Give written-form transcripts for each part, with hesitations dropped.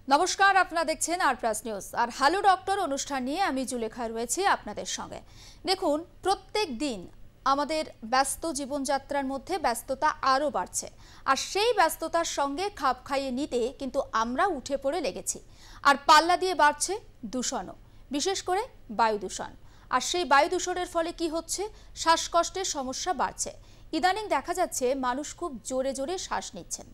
নমস্কার, আপনারা দেখছেন আর প্লাস নিউজ। আর হ্যালো ডক্টর অনুষ্ঠান নিয়ে আমি জুলেখা রয়েছি আপনাদের সঙ্গে। দেখুন, প্রত্যেক দিন আমাদের ব্যস্ত জীবনযাত্রার মধ্যে ব্যস্ততা আরও বাড়ছে, আর সেই ব্যস্ততার সঙ্গে খাপ খাইয়ে নিতে কিন্তু আমরা উঠে পড়ে লেগেছি। আর পাল্লা দিয়ে বাড়ছে দূষণও, বিশেষ করে বায়ু দূষণ। আর সেই বায়ু দূষণের ফলে কি হচ্ছে? শ্বাসকষ্টের সমস্যা বাড়ছে। ইদানিং দেখা যাচ্ছে মানুষ খুব জোরে জোরে শ্বাস নিচ্ছেন,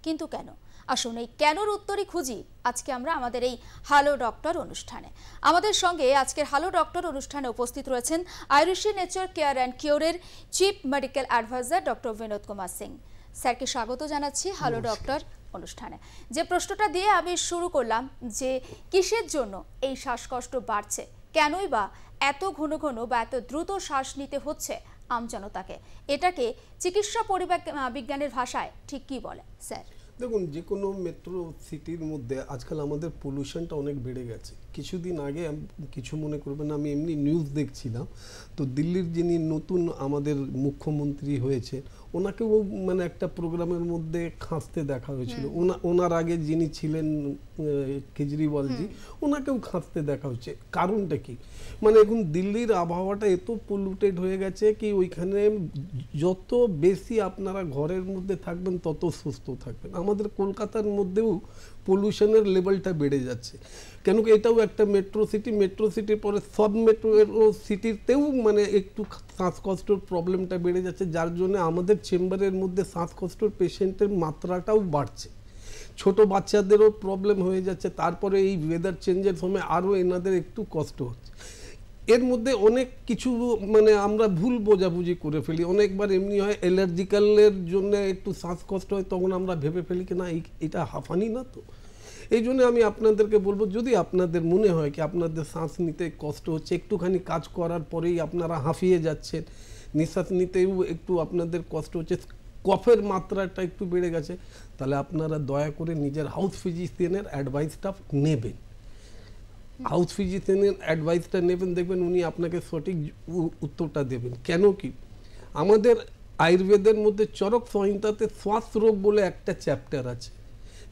কিন্তু কেন? আসুন এই কেনর উত্তরই খুঁজি আজকে আমরা আমাদের এই হ্যালো ডক্টর অনুষ্ঠানে। আমাদের সঙ্গে আজকের হ্যালো ডক্টর অনুষ্ঠানে উপস্থিত রয়েছেন আয়ুষী নেচার কেয়ার অ্যান্ড কিওরের chief medical adviser doctor Binod Kumar Singh. স্যারকে স্বাগত জানাচ্ছি হ্যালো ডক্টর অনুষ্ঠানে। যে প্রশ্নটা দিয়ে আমি শুরু করলাম, যে কিসের জন্য এই শ্বাসকষ্ট বাড়ছে, কেনই বা এত ঘন ঘন বা এত দ্রুত শ্বাস নিতে হচ্ছে আমজনতাকে? এটাকে চিকিৎসা বিজ্ঞানের ভাষায় ঠিক কি বলে স্যার? দেখুন, যে কোনো মেট্রো সিটির মধ্যে আজকাল আমাদের পলিউশনটা অনেক বেড়ে গেছে। কিছুদিন আগে কিছু মনে করবেন, আমি এমনি নিউজ দেখছিলাম, তো দিল্লির যিনি নতুন আমাদের মুখ্যমন্ত্রী হয়েছে ওনাকেও মানে একটা প্রোগ্রামের মধ্যে খাঁসতে দেখা হয়েছিল। ওনার আগে যিনি ছিলেন কেজরিওয়ালজি, ওনাকেও খাঁসতে দেখা হচ্ছে। কারণটা কি? মানে এখন দিল্লির আবহাওয়াটা এত পলিউটেড হয়ে গেছে কি ওইখানে যত বেশি আপনারা ঘরের মধ্যে থাকবেন তত সুস্থ থাকবেন। আমাদের কলকাতার মধ্যেও পলিউশনের লেভেলটা বেড়ে যাচ্ছে। কেন কি এটাও একটা মেট্রো সিটির পরে সব মেট্রো সিটিতেও মানে একটু শ্বাসকষ্টের প্রবলেমটা বেড়ে যাচ্ছে, যার জন্য আমাদের চেম্বারের মধ্যে শ্বাসকষ্টের পেশেন্টের মাত্রাটাও বাড়ছে। ছোট বাচ্চাদেরও প্রবলেম হয়ে যাচ্ছে। তারপরে এই ওয়েদার চেঞ্জের সময় আরও এনাদের একটু কষ্ট হচ্ছে। এর মধ্যে অনেক কিছু মানে আমরা ভুল বোঝাবুঝি করে ফেলি। অনেকবার এমনি হয় অ্যালার্জিক্যালের জন্য একটু শ্বাসকষ্ট হয়, তখন আমরা ভেবে ফেলি কি না এটা হাঁফানি না। তো এই জন্য আমি আপনাদেরকে বলবো, যদি আপনাদের মনে হয় কি আপনাদের শ্বাস নিতে কষ্ট হচ্ছে, একটুখানি কাজ করার পরেই আপনারা হাঁফিয়ে যাচ্ছেন, নিঃশ্বাস নিতেও একটু আপনাদের কষ্ট হচ্ছে, কফের মাত্রাটা একটু বেড়ে গেছে, তাহলে আপনারা দয়া করে নিজের হাউস ফিজিশিয়ানের অ্যাডভাইসটা নেবেন। হাউস ফিজিশিয়ানের অ্যাডভাইসটা নেবেন, দেখবেন উনি আপনাকে সঠিক উত্তরটা দেবেন। কেন কি আমাদের আয়ুর্বেদের মধ্যে চরক সংহিতাতে শ্বাস রোগ বলে একটা চ্যাপ্টার আছে,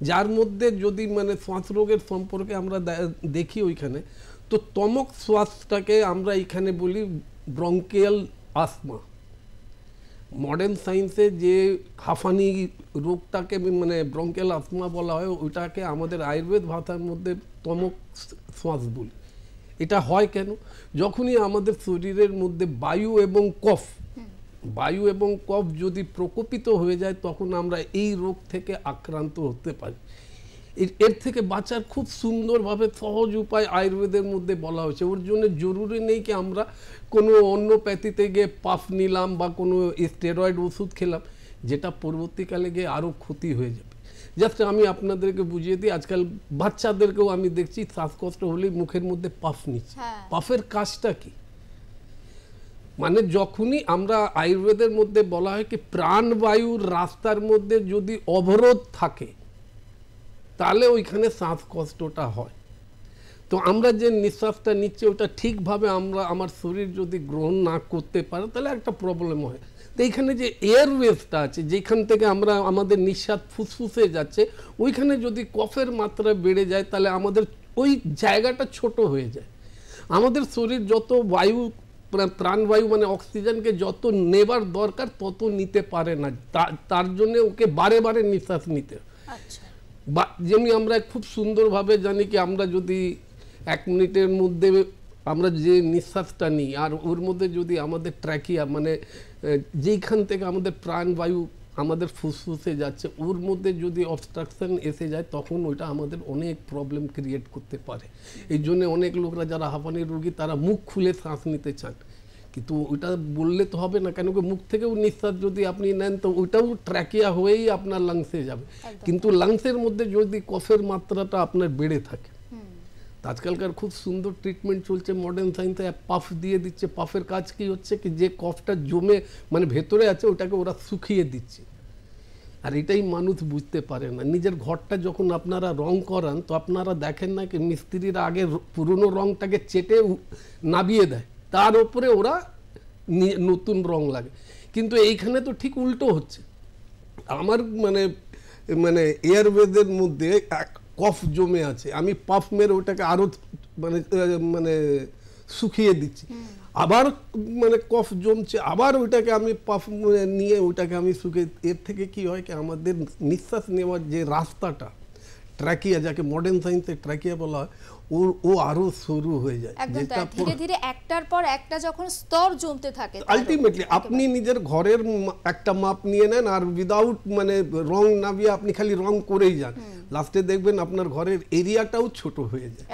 যার মধ্যে যদি মানে শ্বাস রোগের সম্পর্কে আমরা দেখি ওইখানে, তো তমক শ্বাসটাকে আমরা এখানে বলি ব্রঙ্কিয়াল আসমা। মডার্ন সায়েন্সে যে হাঁফানি রোগটাকে মানে ব্রঙ্কিয়াল আসমা বলা হয়, ওইটাকে আমাদের আয়ুর্বেদ ভাষার মধ্যে তমক শ্বাস বলি। এটা হয় কেন? যখনই আমাদের শরীরের মধ্যে বায়ু এবং কফ যদি প্রকোপিত হয়ে যায়, তখন আমরা এই রোগ থেকে আক্রান্ত হতে পারি। এর থেকে বাঁচার খুব সুন্দরভাবে সহজ উপায় আয়ুর্বেদের মধ্যে বলা হয়েছে। ওর জন্য জরুরি নেই কি আমরা কোনো অন্যপ্যাথিতে গিয়ে পাফ নিলাম বা কোনো স্টেরয়েড ওষুধ খেলাম, যেটা পরবর্তীকালে গিয়ে আরও ক্ষতি হয়ে যাবে। জাস্ট আমি আপনাদেরকে বুঝিয়ে দিই, আজকাল বাচ্চাদেরকেও আমি দেখছি শ্বাসকষ্ট হলেই মুখের মধ্যে পাফ নিচ্ছে। পাফের কাজটা কি? মানে যখনই আমরা আয়ুর্বেদের মধ্যে বলা হয় কি প্রাণবায়ুর রাস্তার মধ্যে যদি অবরোধ থাকে, তাহলে ওইখানে শ্বাসকষ্টটা হয়। তো আমরা যে নিঃশ্বাসটা নিচ্ছি ওটা ঠিকভাবে আমার শরীর যদি গ্রহণ না করতে পারে, তাহলে একটা প্রবলেম হয়। তো এইখানে যে এয়ারওয়েজটা আছে, যেখান থেকে আমাদের নিঃশ্বাস ফুসফুসে যাচ্ছে, ওইখানে যদি কফের মাত্রা বেড়ে যায়, তাহলে আমাদের ওই জায়গাটা ছোট হয়ে যায়। আমাদের শরীর যত বায়ু প্রাণবায়ু মানে অক্সিজেনকে যত নেবার দরকার তত নিতে পারে না, তার জন্য ওকে বারে বারে নিঃশ্বাস নিতে। যেমনি আমরা খুব সুন্দরভাবে জানি কি আমরা যদি 1 মিনিটের মধ্যে আমরা যে নিঃশ্বাসটা নিই, আর ওর মধ্যে যদি আমাদের ট্র্যাকিয়া মানে যেইখান থেকে আমাদের প্রাণবায়ু আমাদের ফুসফুসে যাচ্ছে, ওর মধ্যে যদি অবস্ট্রাকশন এসে যায়, তখন ওইটা আমাদের অনেক প্রবলেম ক্রিয়েট করতে পারে। এই জন্য অনেক লোকরা যারা হাঁপানির রোগী, তারা মুখ খুলে শ্বাস নিতে চান, কিন্তু ওইটা বললে তো হবে না। কেন কি মুখ থেকেও নিঃশ্বাস যদি আপনি নেন, তো ওইটাও ট্র্যাকিয়া হয়েই আপনার লাংসে যাবে। কিন্তু লাংসের মধ্যে যদি কফের মাত্রাটা আপনার বেড়ে থাকে, আজকালকার খুব সুন্দর ট্রিটমেন্ট চলছে মডার্ন সায়েন্সে, পাফ দিয়ে দিচ্ছে। পাফের কাজ কি হচ্ছে কি যে কফটা জমে মানে ভেতরে আছে, ওটাকে ওরা শুকিয়ে দিচ্ছে। আর এটাই মানুষ বুঝতে পারে না। নিজের ঘরটা যখন আপনারা রং করান, তো আপনারা দেখেন না কি মিস্ত্রিরা আগে পুরনো রংটাকে চেটে নাবিয়ে দেয়, তার উপরে ওরা নতুন রং লাগে। কিন্তু এইখানে তো ঠিক উল্টো হচ্ছে। আমার মানে এয়ারওয়েজের মধ্যে কফ জমে আছে, আমি পাফ মেরে ওটাকে আরো মানে মানে শুকিয়ে দিচ্ছি, আবার মানে কফ জমছে, আবার ওইটাকে আমি পাফ নিয়ে ওইটাকে আমি শুকিয়ে, এর থেকে কি হয় কি আমাদের নিঃশ্বাস নেওয়ার যে রাস্তাটা ট্র্যাকিয়া, যাকে মডার্ন সায়েন্সে ট্র্যাকিয়া বলা হয়, ও আরো সরু হয়ে যায়, যেটা ধীরে ধীরে একটার পর একটা যখন স্তর জমতে থাকে। আলটিমেটলি আপনি নিজের ঘরের একটা মাপ নিয়ে নেন আর উইদাউট মানে রং নামিয়ে আপনি খালি রং করেই যান, লাস্টে দেখবেন আপনার ঘরের এরিয়াটাও ছোট হয়ে যায়।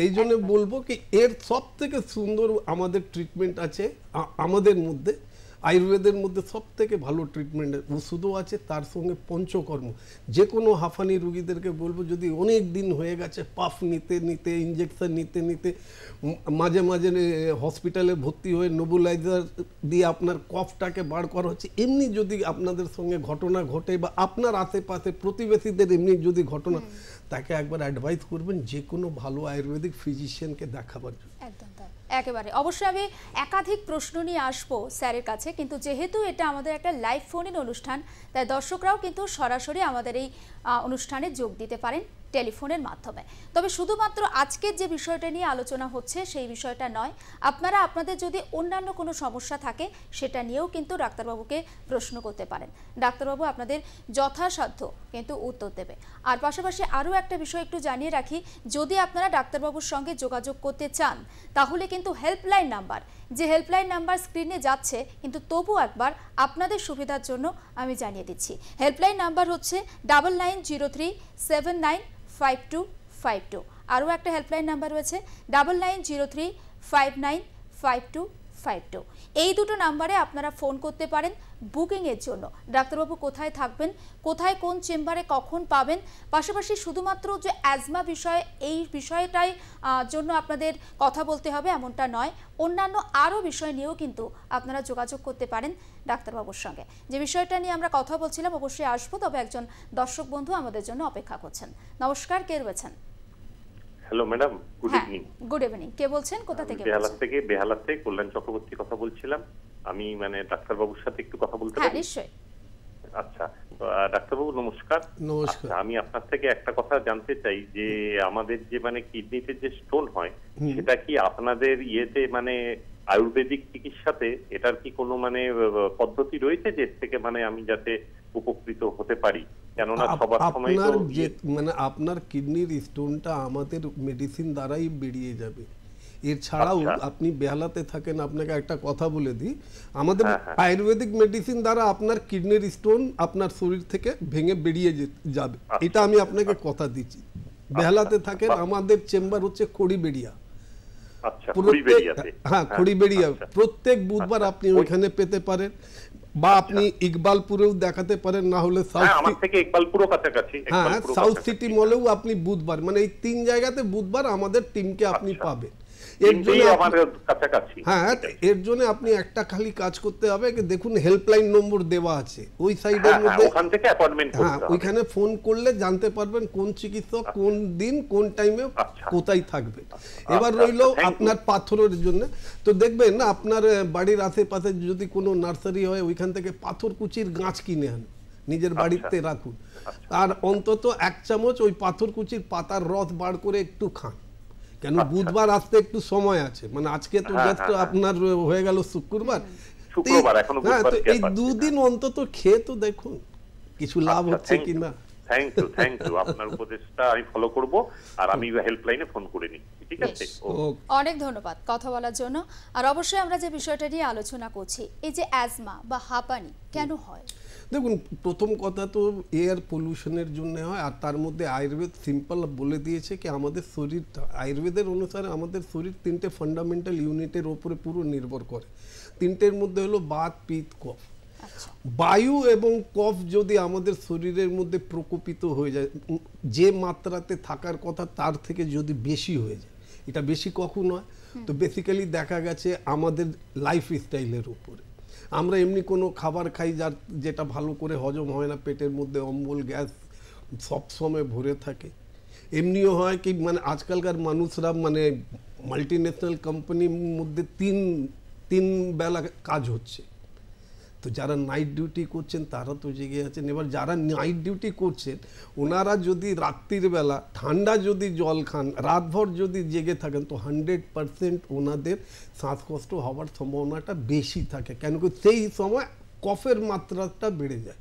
এই জন্য বলবো কি এর সব থেকে সুন্দর আমাদের ট্রিটমেন্ট আছে আমাদের মধ্যে, আয়ুর্বেদের মধ্যে সব থেকে ভালো ট্রিটমেন্ট ওষুধও আছে, তার সঙ্গে পঞ্চকর্ম। যে কোনো হাঁফানি রুগীদেরকে বলবো যদি অনেক দিন হয়ে গেছে পাফ নিতে নিতে, ইঞ্জেকশন নিতে নিতে, মাঝে মাঝে হসপিটালে ভর্তি হয়ে নেবুলাইজার দিয়ে আপনার কফটাকে বার করা হচ্ছে, এমনি যদি আপনাদের সঙ্গে ঘটনা ঘটে বা আপনার আশেপাশে প্রতিবেশীদের এমনি যদি ঘটনা, তাকে একবার অ্যাডভাইস করবেন যে কোনো ভালো আয়ুর্বেদিক ফিজিশিয়ানকে দেখাবার জন্য। একদম তাই, একেবারে। অবশ্যই আমি একাধিক প্রশ্ন নিয়ে আসবো স্যারের কাছে, কিন্তু যেহেতু এটা আমাদের একটা লাইভ ফোন ইন অনুষ্ঠান, তাই দর্শকরাও কিন্তু সরাসরি আমাদের এই অনুষ্ঠানে যোগ দিতে পারেন টেলিফোনের মাধ্যমে। তবে শুধুমাত্র আজকের যে বিষয়টা নিয়ে আলোচনা হচ্ছে সেই বিষয়টা নয়, আপনারা আপনাদের যদি অন্যান্য কোনো সমস্যা থাকে সেটা নিয়েও কিন্তু ডাক্তারবাবুকে প্রশ্ন করতে পারেন, ডাক্তারবাবু আপনাদের যথাসাধ্য কিন্তু উত্তর দেবে। আর পাশাপাশি আরও একটা বিষয় একটু জানিয়ে রাখি, যদি আপনারা ডাক্তারবাবুর সঙ্গে যোগাযোগ করতে চান তাহলে কিন্তু হেল্পলাইন নাম্বার, যে হেল্পলাইন নাম্বার স্ক্রিনে যাচ্ছে, কিন্তু তবু একবার আপনাদের সুবিধার জন্য আমি জানিয়ে দিচ্ছি। হেল্পলাইন নাম্বার হচ্ছে 9903795252। আরও একটা হেল্পলাইন নাম্বার রয়েছে 9903595252। এই দুটো নাম্বারে আপনারা ফোন করতে পারেন বুকিংয়ের জন্য, ডাক্তারবাবু কোথায় থাকবেন, কোথায় কোন চেম্বারে কখন পাবেন, পাশাপাশি শুধুমাত্র যে অ্যাজমা বিষয় এই বিষয়টাই জন্য আপনাদের কথা বলতে হবে এমনটা নয়, অন্যান্য আরও বিষয় নিয়েও কিন্তু আপনারা যোগাযোগ করতে পারেন ডাক্তারবাবুর সঙ্গে। যে বিষয়টা নিয়ে আমরা কথা বলছিলাম অবশ্যই আসবো, তবে একজন দর্শক বন্ধু আমাদের জন্য অপেক্ষা করছেন। নমস্কার, কে রয়েছেন? Hello madam, good evening. Good evening, কে বলছেন, কোথা থেকে? বেহালা থেকে কল্যাণ চক্রবর্তী কথা বলছিলাম। আমি মানে ডাক্তারবাবুর সাথে একটু কথা বলতে পারি? হ্যাঁ, নিশ্চয়ই। আচ্ছা, ডাক্তারবাবু নমস্কার। নমস্কার। আমি আপনার থেকে একটা কথা জানতে চাই যে আমাদের যে মানে কিডনিতে যে স্টোন হয় সেটা কি আপনাদের ইয়েতে মানে আয়ুর্বেদিক চিকিৎসাতে এটার কি কোনো মানে পদ্ধতি রয়েছে যে থেকে মানে আমি যাতে উপকৃত হতে পারি? কেননা সবার সময় তো মানে আপনার কিডনির স্টোনটা আমাদের মেডিসিন দ্বারাই বেরিয়ে যাবে। এছাড়াও আপনি বেহালাতে থাকেন, আপনাকে একটা কথা বলে দিই, আমাদের আয়ুর্বেদিক মেডিসিন দ্বারা আপনার কিডনির স্টোন আপনার শরীর থেকে ভেঙে বেরিয়ে যাবে, এটা আমি আপনাকে কথা দিচ্ছি। বেহালাতে থাকেন, আমাদের চেম্বার হচ্ছে খড়িবেড়িয়া। হ্যাঁ, খড়িবেড়িয়া। প্রত্যেক বুধবার আপনি ওইখানে পেতে পারেন, বা আপনি ইকবালপুরেও দেখাতে পারেন, না হলে সাউথ সিটি মলেও আপনি বুধবার, মানে এই 3 জায়গাতে বুধবার আমাদের টিমকে আপনি পাবেন। এর জন্য আপনি একটা খালি কাজ করতে হবে, দেখুন হেল্পলাইন নম্বর দেওয়া আছে ওই সাইডের মধ্যে, ওইখানে ফোন করলে জানতে পারবেন কোন চিকিৎসক কোন দিন কোন টাইমে কোথায় থাকবে। এবার রইল আপনার পাথরের জন্য, তো দেখবেন না আপনার বাড়ির আশেপাশে যদি কোনো নার্সারি হয় ওইখান থেকে পাথরকুচির গাছ কিনে আন, নিজের বাড়িতে রাখুন, আর অন্তত 1 চামচ ওই পাথরকুচির পাতার রস বার করে একটু খান। কেন বুধবার আসতে একটু সময় আছে, মানে আজকে তো জাস্ট আপনার হয়ে গেল শুক্রবার, এই 2 দিন অন্তত খেয়ে তো দেখুন কিছু লাভ হচ্ছে কিনা। থ্যাংক ইউ আপনার উপদেশটা আমি ফলো করব, আর আমি হেল্পলাইনে ফোন করে নিই, ঠিক আছে? অনেক ধন্যবাদ কথা বলার জন্য। আর অবশ্যই আমরা যে বিষয়টা নিয়ে আলোচনা করছি, এই যে অ্যাজমা বা হাঁপানি কেন হয়? দেখুন, প্রথম কথা তো এয়ার পলিউশনের জন্য হয়, আর তার মধ্যে আয়ুর্বেদ সিম্পল বলে দিয়েছে কি আমাদের শরীরটা, আয়ুর্বেদের অনুসারে আমাদের শরীর 3টে ফান্ডামেন্টাল ইউনিটের ওপরে পুরো নির্ভর করে। 3টের মধ্যে হলো বাত, পিত্ত, কফ। বায়ু এবং কফ যদি আমাদের শরীরের মধ্যে প্রকোপিত হয়ে যায়, যে মাত্রাতে থাকার কথা তার থেকে যদি বেশি হয়ে যায়, এটা বেশি কখন হয়? তো বেসিক্যালি দেখা গেছে আমাদের লাইফ স্টাইলের উপরে। আমরা এমনি কোনো খাবার খাই যেটা ভালো করে হজম হয় না, পেটের মধ্যে অম্বল গ্যাস সব সময় ভরে থাকে। এমনিও হয় কি মানে আজকালকার মানুষরা মানে মাল্টিন্যাশনাল কোম্পানির মধ্যে 3 বেলা কাজ হচ্ছে, তো যারা নাইট ডিউটি করছেন তারা তো জেগে আছেন। এবার যারা নাইট ডিউটি করছেন ওনারা যদি রাত্রির বেলা ঠান্ডা যদি জল খান, রাতভর যদি জেগে থাকেন, তো 100% ওনাদের শ্বাসকষ্ট হওয়ার সম্ভাবনাটা বেশি থাকে। কেন কি সেই সময় কফের মাত্রাটা বেড়ে যায়।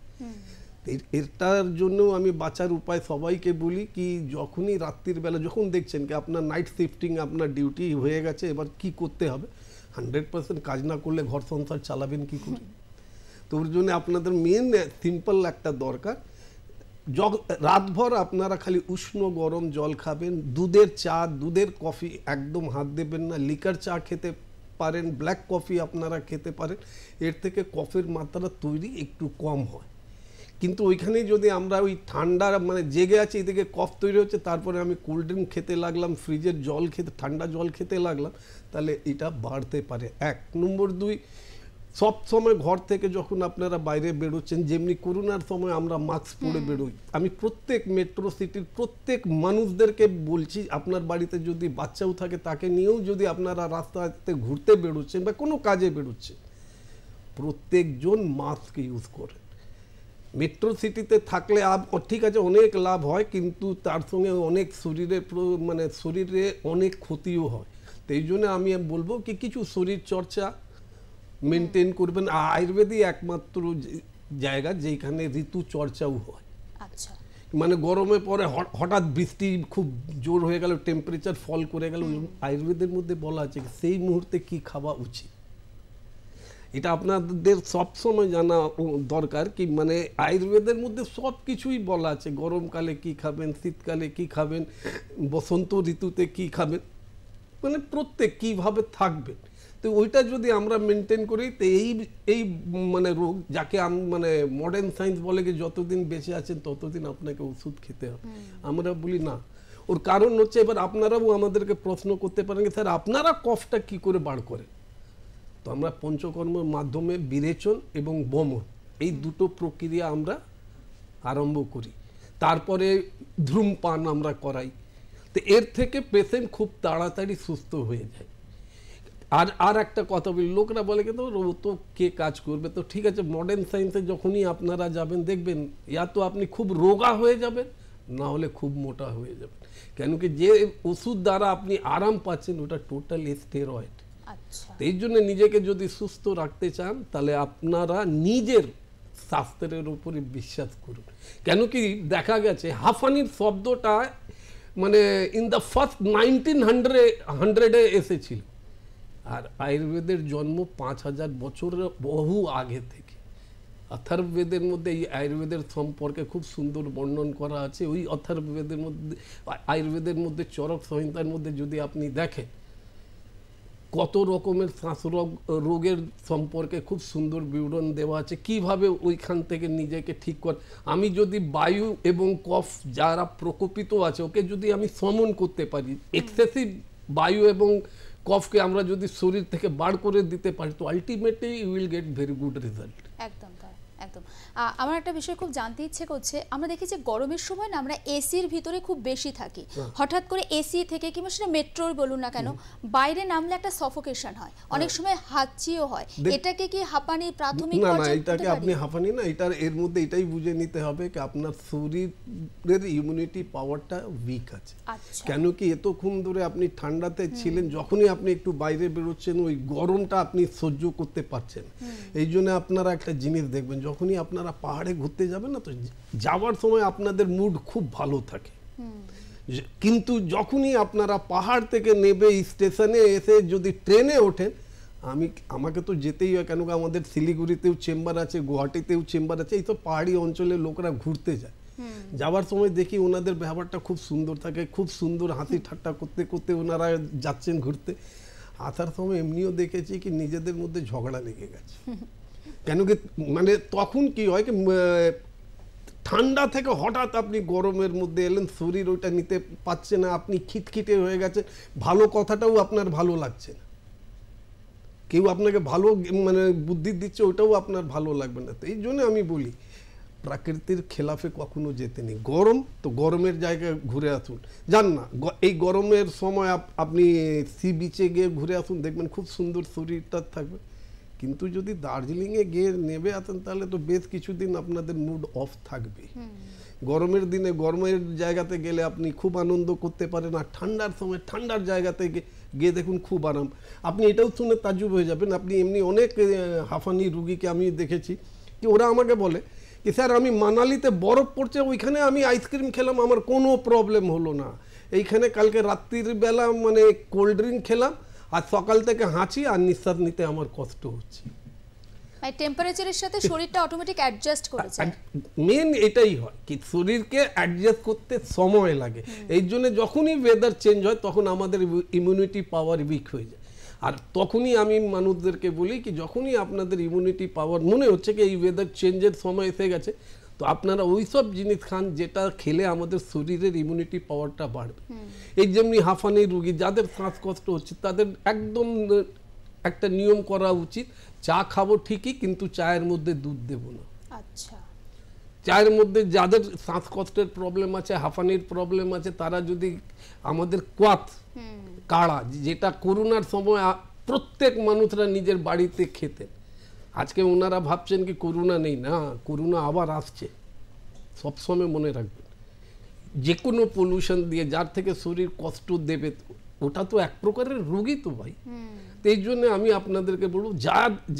এটার জন্য আমি বাঁচার উপায় সবাইকে বলি কি, যখনই রাত্রির বেলা যখন দেখছেন কি আপনার নাইট শিফটিং, আপনার ডিউটি হয়ে গেছে, এবার কি করতে হবে, 100% কাজ না করলে ঘর সংসার চালাবেন কি করে? তো ওর জন্য আপনাদের মেন সিম্পল একটা দরকার, রাতভর আপনারা খালি উষ্ণ গরম জল খাবেন, দুধের চা, দুধের কফি একদম হাত দেবেন না। লিকার চা খেতে পারেন, ব্ল্যাক কফি আপনারা খেতে পারেন, এর থেকে কফের মাত্রা তৈরি একটু কম হয়। কিন্তু ওইখানেই যদি আমরা ওই ঠান্ডা মানে জেগে আছি, এদিকে কফ তৈরি হচ্ছে, তারপরে আমি কোল্ড ড্রিঙ্ক খেতে লাগলাম, ফ্রিজের জল খেতে, ঠান্ডা জল খেতে লাগলাম, তাহলে এটা বাড়তে পারে। 1 নম্বর 2, সব সময় ঘর থেকে যখন আপনারা বাইরে বেরোচ্ছেন, যেমনি করোনার সময় আমরা মাস্ক পরে বেরোই, আমি প্রত্যেক মেট্রো সিটির প্রত্যেক মানুষদেরকে বলছি, আপনার বাড়িতে যদি বাচ্চাও থাকে তাকে নিয়েও যদি আপনারা রাস্তাতে ঘুরতে বেরোচ্ছেন বা কোনো কাজে বেরোচ্ছেন, প্রত্যেকজন মাস্ক ইউজ করেন। মেট্রো সিটিতে থাকলে ঠিক আছে অনেক লাভ হয়, কিন্তু তার সঙ্গে অনেক শরীরে অনেক ক্ষতিও হয়। তো এই জন্য আমি বলবো কি কিছু শরীর চর্চা মেনটেন করবেন। আয়ুর্বেদই একমাত্র জায়গা যেখানে ঋতু চর্চাও হয়। আচ্ছা, মানে গরমে পরে হঠাৎ বৃষ্টি খুব জোর হয়ে গেল, টেম্পারেচার ফল করে গেল, আয়ুর্বেদের মধ্যে বলা আছে সেই মুহূর্তে কি খাওয়া উচিত, এটা আপনাদের সবসময় জানা দরকার। কি মানে আয়ুর্বেদের মধ্যে সব কিছুই বলা আছে, গরমকালে কি খাবেন, শীতকালে কি খাবেন, বসন্ত ঋতুতে কি খাবেন, মানে প্রত্যেক কিভাবে থাকবেন। তো ওইটা যদি আমরা মেনটেন করি, তো এই মানে রোগ যাকে মানে মডার্ন সায়েন্স বলে কি যতদিন বেঁচে আছেন ততদিন আপনাকে ওষুধ খেতে হবে, আমরা বলি না। ওর কারণ হচ্ছে, এবার আপনারাও আমাদেরকে প্রশ্ন করতে পারেন স্যার আপনারা কফটা কি করে বার করেন। তো আমরা পঞ্চকর্মের মাধ্যমে বিরেচন এবং বমন এই দুটো প্রক্রিয়া আমরা আরম্ভ করি, তারপরে ধূমপান আমরা করাই। তো এর থেকে পেশেন্ট খুব তাড়াতাড়ি সুস্থ হয়ে যায়। আর একটা কথা বলি, লোকরা বলে কিন্তু ও তো কে কাজ করবে। তো ঠিক আছে, মডার্ন সায়েন্সে যখনই আপনারা যাবেন দেখবেন ইয়া তো আপনি খুব রোগা হয়ে যাবেন, না হলে খুব মোটা হয়ে যাবেন। কেন কি যে ওষুধ দ্বারা আপনি আরাম পাচ্ছেন ওটা টোটালি স্টেরয়েড। এই জন্য নিজেকে যদি সুস্থ রাখতে চান তাহলে আপনারা নিজের স্বাস্থ্যের উপরে বিশ্বাস করুন। কেন কি দেখা গেছে হাঁফানির শব্দটা মানে ইন দ্য ফার্স্ট 1900 এসেছিল, আর আয়ুর্বেদের জন্ম 5000 বছরের বহু আগে থেকে। অথর্ববেদের মধ্যে এই আয়ুর্বেদের সম্পর্কে খুব সুন্দর বর্ণন করা আছে। ওই অথর্ববেদের মধ্যে, আয়ুর্বেদের মধ্যে চরক সংহিতার মধ্যে যদি আপনি দেখেন কত রকমের রোগের সম্পর্কে খুব সুন্দর বিবরণ দেওয়া আছে, কিভাবে ওইখান থেকে নিজেকে ঠিক কর। আমি যদি বায়ু এবং কফ যারা প্রকোপিত আছে ওকে যদি আমি সমন করতে পারি, এক্সেসিভ বায়ু এবং কফকে আমরা যদি শরীর থেকে বার করে দিতে পারি, তো ultimately you will get very good result. একদম তাই, একদম। আমার একটা বিষয় খুব জানতে ইচ্ছে করছে, আমরা দেখি যে গরমের সময় না আমরা এসির ভিতরে খুব বেশি থাকি, হঠাৎ করে এসি থেকে কিংবা সেটা মেট্রোর বলুন না কেন, বাইরে নামলে একটা সফোকেশন হয়, অনেক সময় হাঁচিও হয়। এটাকে কি হাঁপানির প্রাথমিক পর্যায়ে? না, এটাকে আপনি হাঁপানি না, এটার এর মধ্যে এটাই বুঝে নিতে হবে কি আপনার শরীরের ইমিউনিটি পাওয়ারটা উইক আছে। কেন কি এতক্ষণ ধরে আপনি ঠান্ডাতে ছিলেন, যখনই আপনি একটু বাইরে বেরোচ্ছেন ওই গরমটা আপনি সহ্য করতে পারছেন। এই জন্য আপনারা একটা জিনিস দেখবেন, যখনই আপনারা পাহাড়ে ঘুরতে যাবেন না, তো যাওয়ার সময় আপনাদের মুড খুব ভালো থাকে, কিন্তু যখনই আপনারা পাহাড় থেকে নেবে স্টেশনে এসে যদি ট্রেনে ওঠেন, আমাকে তো যেতেই হয়, কেন আমাদের শিলিগুড়িতেও চেম্বার আছে, গুয়াহাটিতেও চেম্বার আছে, এই তো পাহাড়ি অঞ্চলে লোকরা ঘুরতে যায়। যাওয়ার সময় দেখি ওনাদের ব্যবহারটা খুব সুন্দর থাকে, খুব সুন্দর হাসি ঠাট্টা করতে করতে ওনারা যাচ্ছেন ঘুরতে। আসার সময় এমনিও দেখেছি কি নিজেদের মধ্যে ঝগড়া লেগে গেছে। কেন কি মানে তখন কি হয় কি ঠান্ডা থেকে হঠাৎ আপনি গরমের মধ্যে এলেন, শরীর ওইটা নিতে পারছে না, আপনি খিটখিটে হয়ে গেছে, ভালো কথাটাও আপনার ভালো লাগছে না, কেউ আপনাকে ভালো মানে বুদ্ধি দিচ্ছে ওটাও আপনার ভালো লাগবে না। তো এই জন্য আমি বলি প্রাকৃতির খেলাফে কখনো যেতে নেই। গরম তো গরমের জায়গায় ঘুরে আসুন, যান না এই গরমের সময় আপনি সি বিচে গিয়ে ঘুরে আসুন, দেখবেন খুব সুন্দর শরীরটা থাকবে। কিন্তু যদি দার্জিলিংয়ে গিয়ে নেবে আসেন তাহলে তো বেশ কিছুদিন আপনাদের মুড অফ থাকবে। গরমের দিনে গরমের জায়গাতে গেলে আপনি খুব আনন্দ করতে পারেন, আর ঠান্ডার সময় ঠান্ডার জায়গাতে গিয়ে দেখুন খুব আরাম। আপনি এটাও শুনে তাজ্জুব হয়ে যাবেন। আপনি এমনি অনেক হাঁফানি রুগীকে আমি দেখেছি কি ওরা আমাকে বলে কি স্যার আমি মানালিতে বরফ পড়ছে ওইখানে আমি আইসক্রিম খেলাম, আমার কোনো প্রবলেম হলো না। এইখানে কালকে রাত্রির বেলা মানে কোল্ড ড্রিঙ্ক খেলাম আর সকাল থেকে হাঁচি আর নিঃশ্বাস নিতে আমার কষ্ট হচ্ছে। টেম্পারেচারের সাথে শরীরটা অটোমেটিক অ্যাডজাস্ট করে যায়। মেন এটাই হয় কি শরীরকে অ্যাডজাস্ট করতে সময় লাগে। এই জন্য যখনই ওয়েদার চেঞ্জ হয় তখন আমাদের ইমিউনিটি পাওয়ার উইক হয়ে যায়। আর তখনই আমি মানুষদেরকে বলি কি যখনই আপনাদের ইমিউনিটি পাওয়ার মনে হচ্ছে কি এই ওয়েদার চেঞ্জের সময় এসে গেছে, তো আপনারা ওই সব জিনিস খান যেটা খেলে আমাদের শরীরের ইমিউনিটি পাওয়ারটা বাড়বে। এই যেমনি হাঁফানি রুগী যাদের শ্বাসকষ্ট হচ্ছে তাদের একদম একটা নিয়ম করা উচিত, চা খাবো ঠিকই কিন্তু চায়ের মধ্যে দুধ দেব না। আচ্ছা, চায়ের মধ্যে যাদের শ্বাসকষ্টের প্রবলেম আছে, হাঁফানির প্রবলেম আছে, তারা যদি আমাদের কোয়াত কাড়া যেটা করোনার সময় প্রত্যেক মানুষরা নিজের বাড়িতে খেতেন, আজকে ওনারা ভাবছেন কি করোনা নেই, না করোনা আবার আসছে। সবসময় মনে রাখবেন যে কোনো পলিউশন দিয়ে যার থেকে শরীর কষ্ট দেবে ওটা তো এক প্রকারের রোগী তো ভাই। এই জন্য আমি আপনাদেরকে বলবো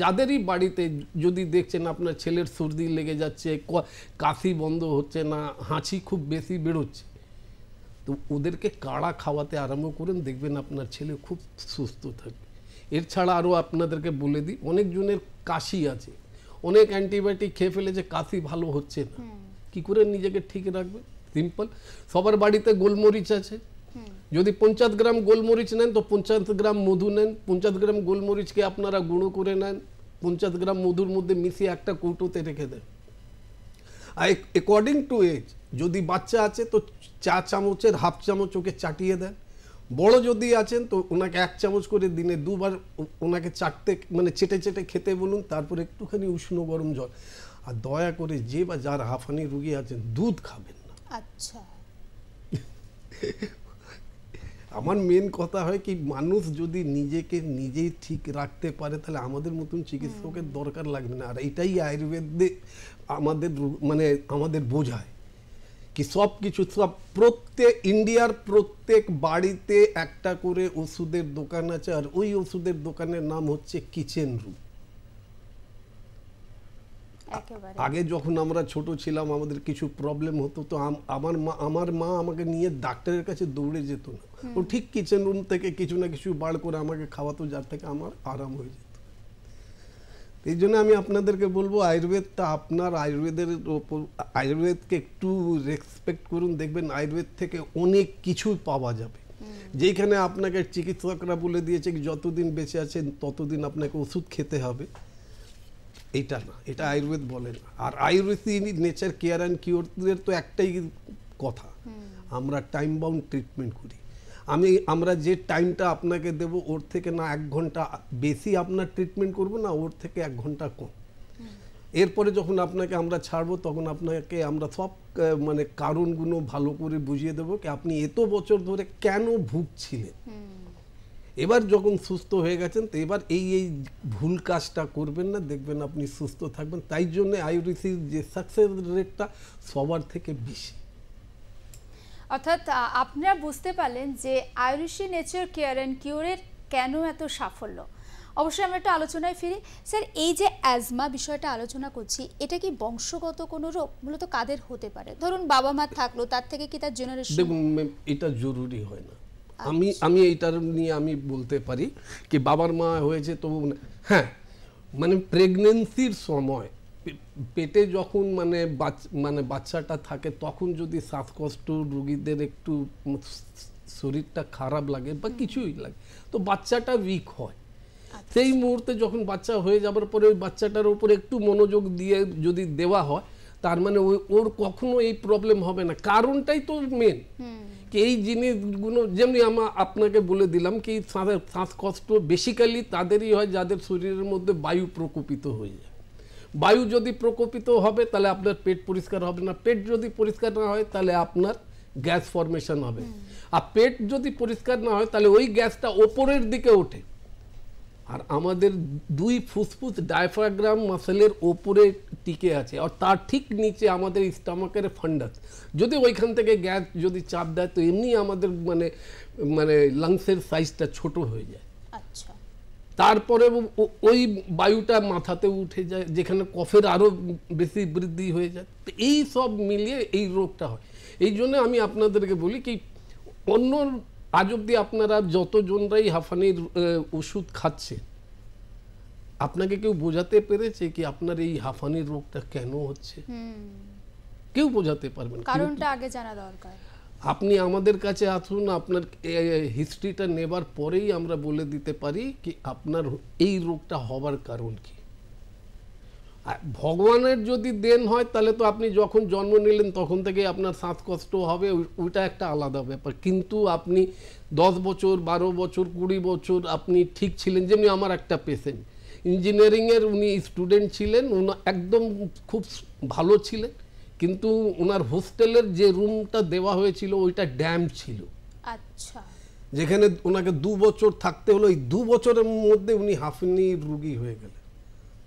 যাদেরই বাড়িতে যদি দেখছেন আপনার ছেলের সর্দি লেগে যাচ্ছে, কাশি বন্ধ হচ্ছে না, হাঁচি খুব বেশি বেরোচ্ছে, তো ওদেরকে কাড়া খাওয়াতে আরম্ভ করেন, দেখবেন আপনার ছেলে খুব সুস্থ থাকবে। এর ছাড়া আরও আপনাদেরকে বলে দিই অনেকজনের কাশি আছে, অনেক অ্যান্টিবায়োটিক খেয়ে ফেলেছে, কাশি ভালো হচ্ছে না, কি করে নিজেকে ঠিক রাখবে? সিম্পল, সবার বাড়িতে গোলমরিচ আছে, যদি 50 গ্রাম গোলমরিচ নেন তো 50 গ্রাম মধু নেন, 50 গ্রাম গোলমরিচকে আপনারা গুঁড়ো করে নেন, 50 গ্রাম মধুর মধ্যে মিশিয়ে একটা কৌটোতে রেখে দেন। আর অ্যাকর্ডিং টু এজ, যদি বাচ্চা আছে তো 4 চামচের হাফ চামচ ওকে চাটিয়ে দেন, বড় যদি আছেন তো ওনাকে 1 চামচ করে দিনে 2 বার ওনাকে চাটতে মানে চেটে চেটে খেতে বলুন, তারপর একটুখানি উষ্ণ গরম জল। আর দয়া করে যে বা যার হাঁফানি রুগী আছেন দুধ খাবেন না। আচ্ছা, আমার মেন কথা হয় কি মানুষ যদি নিজেকে নিজেই ঠিক রাখতে পারে তাহলে আমাদের মতন চিকিৎসকের দরকার লাগবে না। আর এটাই আয়ুর্বেদে আমাদের মানে আমাদের বোঝায় কি সব কিছু সব ইন্ডিয়ার প্রত্যেক বাড়িতে একটা করে ওষুধের দোকান আছে, আর ওই ওষুধের দোকানের নাম হচ্ছে কিচেন রুম। আগে যখন আমরা ছোট ছিলাম আমাদের কিছু প্রবলেম হতো তো আমার মা আমাকে নিয়ে ডাক্তারের কাছে দৌড়ে যেত না, ও ঠিক কিচেন রুম থেকে কিছু না কিছু বার করে আমাকে খাওয়াতো, যার থেকে আমার আরাম হয়ে যেত। এই জন্য আমি আপনাদেরকে বলবো আয়ুর্বেদটা আপনার আয়ুর্বেদের ওপর, আয়ুর্বেদকে একটু রেসপেক্ট করুন, দেখবেন আয়ুর্বেদ থেকে অনেক কিছু পাওয়া যাবে। যেখানে আপনাকে চিকিৎসকরা বলে দিয়েছে কি যতদিন বেঁচে আছেন ততদিন আপনাকে ওষুধ খেতে হবে, এটা না, এটা আয়ুর্বেদ বলে না। আর আয়ুর্বেদ নেচার কেয়ার অ্যান্ড কিওরের তো একটাই কথা, আমরা টাইম বাউন্ড ট্রিটমেন্ট করি। আমরা যে টাইমটা আপনাকে দেব ওর থেকে না 1 ঘন্টা বেশি আপনার ট্রিটমেন্ট করব, না ওর থেকে 1 ঘন্টা কম। এরপরে যখন আপনাকে আমরা ছাড়বো তখন আপনাকে আমরা সব মানে কারণগুলো ভালো করে বুঝিয়ে দেবো কি আপনি এত বছর ধরে কেন ভুগছিলেন। এবার যখন সুস্থ হয়ে গেছেন তো এবার এই ভুল কাজটা করবেন না, দেখবেন আপনি সুস্থ থাকবেন। তাই জন্য আয়ুর্বেদের যে সাকসেস রেটটা সবার থেকে বেশি। অর্থাৎ আপনারা বুঝতে পারলেন যে আয়ুর্বেদ নেচার কেয়ার অ্যান্ড কিওরের কেন এত সাফল্য। অবশ্যই আমরা একটু আলোচনায় ফিরি। স্যার, এই যে অ্যাজমা বিষয়টা আলোচনা করছি, এটা কি বংশগত কোনো রোগ? মূলত কাদের হতে পারে? ধরুন বাবা মা থাকলো, তার থেকে কি তার জেনারেশন? দেখুন এটা জরুরি হয় না। আমি এইটার নিয়ে আমি বলতে পারি কি বাবার মা হয়েছে তো হ্যাঁ, মানে প্রেগনেন্সির সময় পেটে যখন মানে বাচ্চাটা থাকে তখন যদি শ্বাসকষ্ট রোগীদের একটু শরীরটা খারাপ লাগে বা কিছুই লাগে তো বাচ্চাটা উইক হয়। সেই মুহূর্তে যখন বাচ্চা হয়ে যাবার পরে ওই বাচ্চাটার উপর একটু মনোযোগ দিয়ে যদি দেওয়া হয় তার মানে ওর কখনো এই প্রবলেম হবে না। কারণটাই তো মেন কি এই জিনিসগুলো যেমনি আপনাকে বলে দিলাম কি শ্বাসকষ্ট বেসিক্যালি তাদেরই হয় যাদের শরীরের মধ্যে বায়ু প্রকোপিত হয়ে যায়। বায়ু যদি প্রকোপিত হবে তাহলে আপনার পেট পরিষ্কার হবে না, পেট যদি পরিষ্কার না হয় তাহলে আপনার গ্যাস ফর্মেশন হবে, আর পেট যদি পরিষ্কার না হয় তাহলে ওই গ্যাসটা ওপরের দিকে ওঠে আর আমাদের দুই ফুসফুস ডায়াফ্রাগ্রাম মাসেলের ওপরে টিকে আছে, আর তার ঠিক নিচে আমাদের স্টমাকের ফান্ডাস। যদি ওইখান থেকে গ্যাস যদি চাপ দেয় তো এমনি আমাদের মানে মানে লাংসের সাইজটা ছোট হয়ে যায়। আচ্ছা, তারপরে ওই বায়ুটা মাথাতে উঠে যায়, যেখানে কফের আরও বেশি বৃদ্ধি হয়ে যায়। তো এই সব মিলিয়ে এই রোগটা হয়। এই জন্য আমি আপনাদেরকে বলি কি, অন্য আজ অব্দি আপনারা যতজনরাই হাঁফানির ওষুধ খাচ্ছে, আপনাকে কেউ বোঝাতে পেরেছে কি আপনার এই হাঁফানির রোগটা কেন হচ্ছে? কেউ বোঝাতে পারবেন, কারণটা আগে জানা দরকার। আপনি আমাদের কাছে আসুন, আপনার হিস্ট্রিটা নেবার পরেই আমরা বলে দিতে পারি কি আপনার এই রোগটা হবার কারণ কি। ভগবানের যদি দেন হয় তাহলে তো আপনি যখন জন্ম নিলেন তখন থেকে আপনার শ্বাসকষ্ট হবে, ওইটা একটা আলাদা ব্যাপার। কিন্তু আপনি 10 বছর 12 বছর 20 বছর আপনি ঠিক ছিলেন। যেমনি আমার একটা পেশেন্ট ইঞ্জিনিয়ারিংয়ের, উনি স্টুডেন্ট ছিলেন, একদম খুব ভালো ছিলেন, কিন্তু ওনার হোস্টেলের যে রুমটা দেওয়া হয়েছিল ওইটা ড্যাম ছিল। আচ্ছা, যেখানে ওনাকে 2 বছর থাকতে হলো। এই 2 বছরের মধ্যে উনি হাঁফানির রোগী হয়ে গেলেন।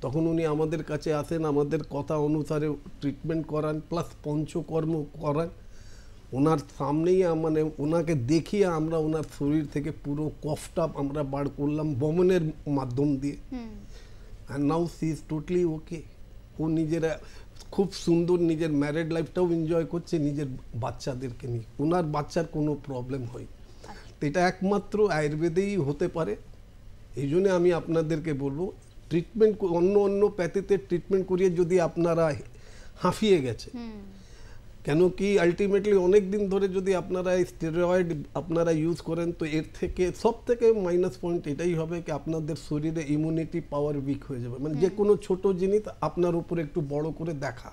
তখন উনি আমাদের কাছে আসেন, আমাদের কথা অনুসারে ট্রিটমেন্ট করান, প্লাস পঞ্চকর্ম করান। ওনার সামনেই মানে ওনাকে দেখিয়ে আমরা ওনার শরীর থেকে পুরো কফটা আমরা বার করলাম বমনের মাধ্যম দিয়ে। And now she is totally okay. ও নিজেরা খুব সুন্দর নিজের ম্যারিড লাইফটাও এনজয় করছে, নিজের বাচ্চাদেরকে নিয়ে। ওনার বাচ্চার কোনো প্রবলেম হয়। তো এটা একমাত্র আয়ুর্বেদেই হতে পারে। এই জন্য আমি আপনাদেরকে বলবো, ট্রিটমেন্ট অন্য প্যাথিতে ট্রিটমেন্ট করিয়ে যদি আপনারা হাঁফিয়ে গেছে, কেন কি আলটিমেটলি অনেক দিন ধরে যদি আপনারা স্টেরয়েড আপনারা ইউজ করেন, তো এর থেকে সব থেকে মাইনাস পয়েন্ট এটাই হবে কি আপনাদের শরীরে ইমিউনিটি পাওয়ার উইক হয়ে যাবে। মানে যে কোনো ছোট জিনিস আপনার উপরে একটু বড় করে দেখা।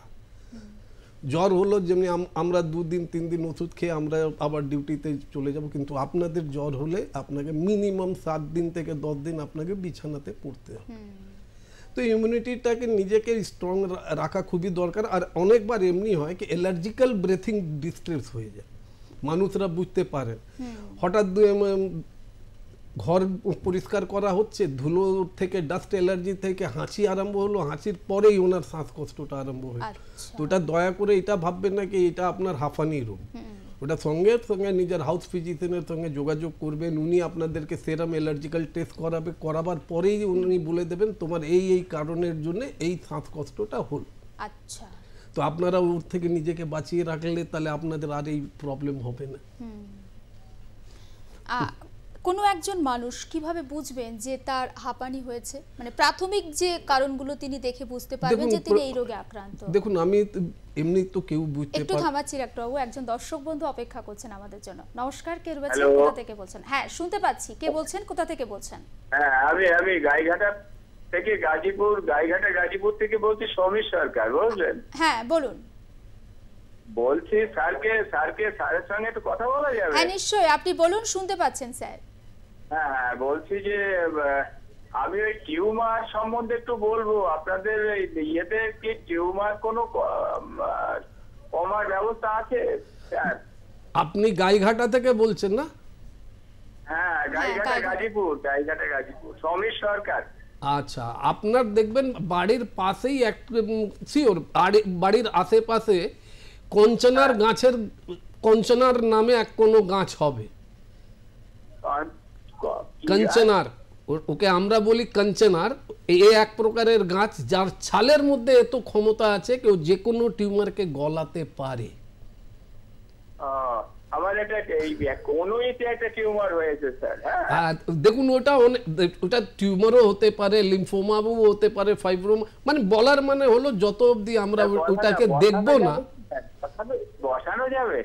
জ্বর হলো, যেমনি আমরা 2 দিন 3 দিন ওষুধ খেয়ে আমরা আবার ডিউটিতে চলে যাব, কিন্তু আপনাদের জ্বর হলে আপনাকে মিনিমাম 7 দিন থেকে 10 দিন আপনাকে বিছানাতে পড়তে হবে। তো ইমিউনিটিটাকে নিজেকে স্ট্রং রাখা খুবই দরকার। আর অনেকবার এমনি হয় কি অ্যালার্জিক্যাল ব্রেথিং ডিস্ট্রেস হয়ে যায়, মানুষরা বুঝতে পারেন। হঠাৎ ঘর পরিষ্কার করা হচ্ছে, ধুলো থেকে ডাস্ট অ্যালার্জি থেকে হাঁচি আরম্ভ হলো, হাঁচির পরেই ওনার শ্বাসকষ্টটা আরম্ভ হলো। তো ওটা দয়া করে এটা ভাববেন না কি এটা আপনার হাঁফানি রোগ। ওটা সঙ্গে সঙ্গে নিজের হাউস ফিজিশিয়ানের সঙ্গে যোগাযোগ করবেন, উনি আপনাদেরকে সেরাম অ্যালার্জিক্যাল টেস্ট করাবার পরেই উনি বলে দেবেন তোমার এই কারণের জন্য এই শ্বাসকষ্টটা হলো। আচ্ছা, তো আপনারা ওর থেকে নিজেকে বাঁচিয়ে রাখলে তাহলে আপনাদের আর এই প্রবলেম হবে না। কোনো একজন মানুষ কিভাবে বুঝবেন যে তার হাঁপানি হয়েছে? মানে প্রাথমিক যে কারণগুলো তিনি দেখে বুঝতে পারবেন যে তিনি এই রোগে আক্রান্ত। দেখুন, আমি এমনি তো কেউ বুঝতে পারে। একটু থামাচ্ছি ডাক্তারবাবু, একজন দর্শক বন্ধু অপেক্ষা করছেন আমাদের জন্য। নমস্কার, কে রয়েছেন, কোথা থেকে বলছেন? হ্যাঁ, শুনতে পাচ্ছি। কে বলছেন, কোথা থেকে বলছেন? হ্যাঁ, আমি গাইঘাটা থেকে গাজীপুর থেকে বলছি, সমীর সরকার, বুঝলেন? হ্যাঁ, বলুন। বলছি স্যারের সঙ্গে একটু কথা বলা যাবে? হ্যাঁ, নিশ্চয়ই, আপনি বলুন, শুনতে পাচ্ছেন স্যার। হ্যাঁ, বলছি যে আমি ওই টিউমার সম্বন্ধে একটু বলবো। আপনাদের ইয়েতে কি টিউমার কোনো কমার ব্যবস্থা আছে স্যার? আপনি গাইঘাটা থেকে বলছেন না? হ্যাঁ, গাইঘাটা গাজীপুর, সমীর সরকার। আচ্ছা, আপনার দেখবেন বাড়ির পাশেই শিওর বাড়ির আশেপাশে কঞ্চনার নামে কোনো গাছ হবে। কঞ্চনার, ওকে আমরা বলি কঞ্চনার। এক প্রকারের গাছ যার ছালের মধ্যে এত ক্ষমতা আছে কেউ যে কোনো টিউমারকে গলাতে পারে। আমার একটা টিউমার হয়েছে স্যার। হ্যাঁ, দেখুন ওটা টিউমারও হতে পারে, লিম্ফোমাও হতে পারে, ফাইব্রোমা, মানে বলার মানে হলো যত অবধি আমরা ওটাকে দেখবো না। বসানো যাবে?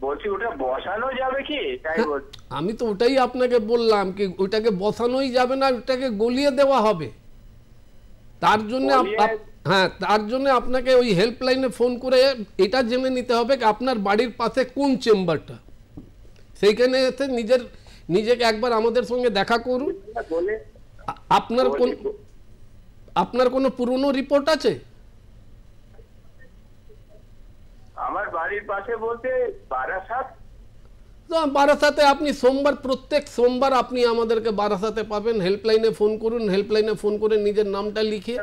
বলছি ওটা বসানো যাবে কি? আমি তো ওটাই আপনাকে বললাম কি ওটাকে বসানোই যাবে না, ওটাকে গলিয়ে দেওয়া হবে। তার জন্য আপনাকে ওই হেল্পলাইনে ফোন করে এটা জেনে নিতে হবে আপনার বাড়ির পাশে কোন চেম্বারটা। সেইখানে এসে নিজেকে একবার আমাদের সঙ্গে দেখা করুন। আপনার কোনো পুরনো রিপোর্ট আছে? আমার বাড়ির পাশে বলতে বারাসাত। বারাসাতে আপনি সোমবার, প্রত্যেক সোমবার আপনি আমাদেরকে বারাসাতে পাবেন। হেল্পলাইনে ফোন করুন, হেল্পলাইনে ফোন করে নিজের নামটা লিখিয়ে।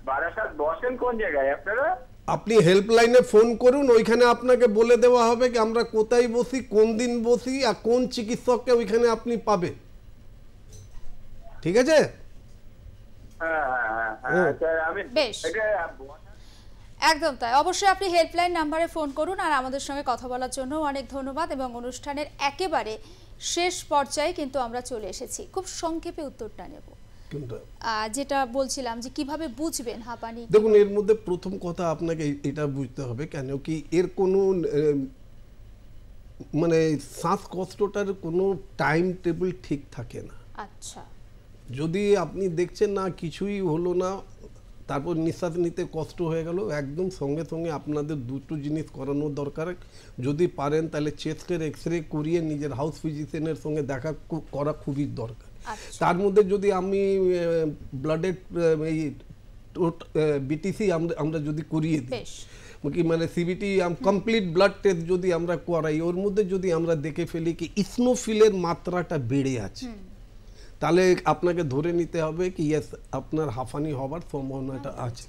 বারাসাত বসেন কোন জায়গায় আপনারা? আপনি হেল্পলাইনে ফোন করুন, ওইখানে আপনাকে বলে দেওয়া হবে কি আমরা কোথায় বসি, কোন দিন বসি, আর কোন চিকিৎসককে ওইখানে আপনি পাবেন। ঠিক আছে? বেশ, একদম তাই। অবশ্যই আপনি হেল্পলাইন নাম্বারে ফোন করুন। আর আমাদের সঙ্গে কথা বলার জন্য অনেক ধন্যবাদ। এবং অনুষ্ঠানের একেবারে শেষ পর্যায়ে কিন্তু আমরা চলে এসেছি, খুব সংক্ষেপে উত্তরটা নেব। যেটা বলছিলাম যে কিভাবে বুঝবেন হাঁপানি। দেখুন, এর মধ্যে প্রথম কথা আপনাকে এটা বুঝতে হবে কেন কি এর কোনো মানে শ্বাসকষ্টটার কোনো টাইম টেবিল ঠিক থাকে না। আচ্ছা, যদি আপনি দেখছেন না কিছুই হলো না, তারপর নিঃশ্বাস নিতে কষ্ট হয়ে গেল, একদম সঙ্গে সঙ্গে আপনাদের দুটো জিনিস করানো দরকার। যদি পারেন তাহলে চেস্টের এক্সরে করিয়ে নিজের হাউস ফিজিশিয়ানের সঙ্গে দেখা করা খুবই দরকার। তার মধ্যে যদি আমি ব্লাডের এই বিটিসি আমরা যদি করিয়ে দিই, কি মানে সিবিটি কমপ্লিট ব্লাড টেস্ট যদি আমরা করাই, ওর মধ্যে যদি আমরা দেখে ফেলি কি ইসনোফিলের মাত্রাটা বেড়ে আছে, তাহলে আপনাকে ধরে নিতে হবে কি ইয়েস আপনার হাঁপানি হবার সম্ভাবনাটা আছে।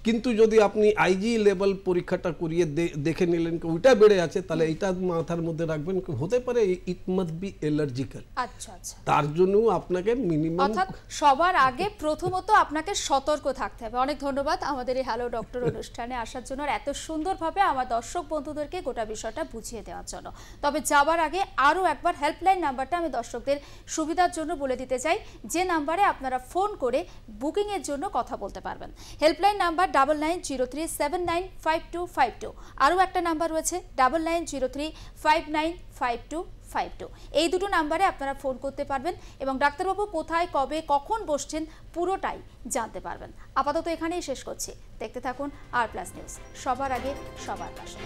কিন্তু যদি আপনি আইজি লেভেল পরীক্ষাটা করিয়ে দেখে নিলেন কি ওইটা বেড়ে আছে, তাহলে এটা মাথার মধ্যে রাখবেন হতে পারে ইট মাস্ট বি অ্যালার্জিক্যাল। আচ্ছা আচ্ছা, তার জন্য আপনাকে মিনিমাম, অর্থাৎ সবার আগে প্রথমত আপনাকে সতর্ক থাকতে হবে। অনেক ধন্যবাদ আমাদের এই হ্যালো ডক্টর অনুষ্ঠানে আসার জন্য, এত সুন্দরভাবে আমার দর্শক বন্ধুদেরকে গোটা বিষয়টা বুঝিয়ে দেওয়ার জন্য। তবে যাবার আগে আরও একবার হেল্পলাইন নাম্বারটা আমি দর্শকদের সুবিধার জন্য বলে দিতে চাই, যে নাম্বারে আপনারা ফোন করে বুকিংয়ের জন্য কথা বলতে পারবেন। Helpline number 9903795252। আরও একটা নাম্বার রয়েছে 9903595252। এই দুটো নাম্বারে আপনারা ফোন করতে পারবেন এবং ডাক্তারবাবু কোথায়, কবে, কখন বসছেন পুরোটাই জানতে পারবেন। আপাতত এখানেই শেষ করছি। দেখতে থাকুন আর প্লাস নিউজ, সবার আগে সবার পাশে।